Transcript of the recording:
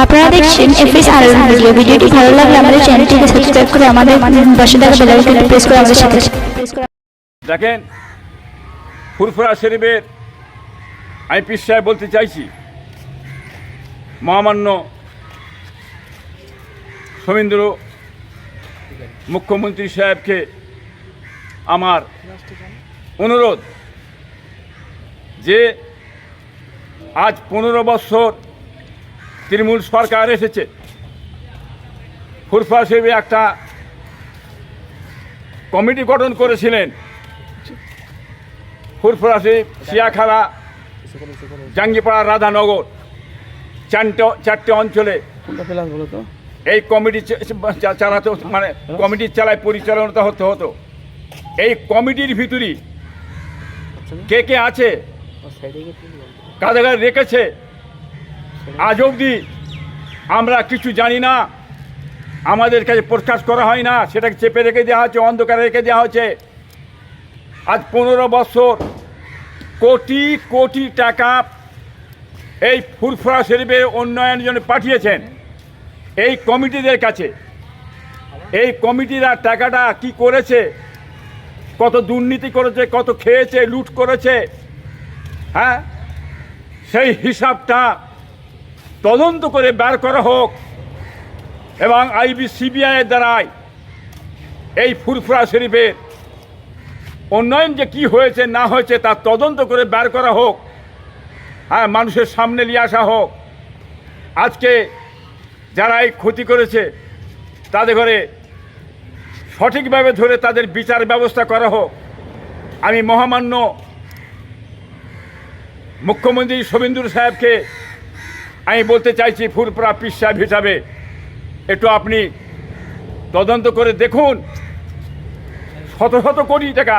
আপনারা দেখছেন FS RL video. ভিডিওটি ভালো লাগলে আমাদের চ্যানেলটিকে সাবস্ক্রাইব করে আমাদের পাশে থাকা বেল আইকনটি প্রেস করে আমাদের সাথে দেখেন, ফুরফুরা শরীফের আমি পীর সাহেব বলতে চাইছি, মহামান্য শমীন্দ্র মুখ্যমন্ত্রী সাহেবকে আমার অনুরোধ যে আজ 15 বছর তৃণমূল সরকার এসেছে, ফুরফুরা শরীফে একটা কমিটি গঠন করেছিলেন। ফুরফুরা শরীফ, শিয়াখালা, জাঙ্গিপাড়া, রাধানগর, চারটে অঞ্চলে এই কমিটি চালাতে, মানে কমিটির চালায় পরিচালনা হতো। এই কমিটির ভিতরই কে কে আছে, কাদের কাদের রেখেছে, আজ অবধি আমরা কিছু জানি না, আমাদের কাছে প্রকাশ করা হয় না, সেটাকে চেপে রেখে দেওয়া হচ্ছে, অন্ধকারে রেখে দেওয়া হচ্ছে। আজ 15 বছর কোটি কোটি টাকা এই ফুরফুরা শরীফের উন্নয়নের জন্য পাঠিয়েছেন এই কমিটিদের কাছে। এই কমিটিরা টাকাটা কি করেছে, কত দুর্নীতি করেছে, কত খেয়েছে, লুট করেছে, হ্যাঁ, সেই হিসাবটা তদন্ত করে বের করা হোক এবং আইবি সিবিআইয়ের দ্বারাই এই ফুরফুরা শরীফের উন্নয়ন যে কি হয়েছে না হয়েছে তার তদন্ত করে বের করা হোক, হ্যাঁ, মানুষের সামনে নিয়ে আসা হোক। আজকে যারা এই ক্ষতি করেছে তাদের ঘরে সঠিকভাবে ধরে তাদের বিচার ব্যবস্থা করা হোক। আমি মহামান্য মুখ্যমন্ত্রী শমীন্দ্র সাহেবকে আমি বলতে চাইছি, ফুরফুরা পীর সাহেব হিসাবে একটু আপনি তদন্ত করে দেখুন, শত শত কোটি টাকা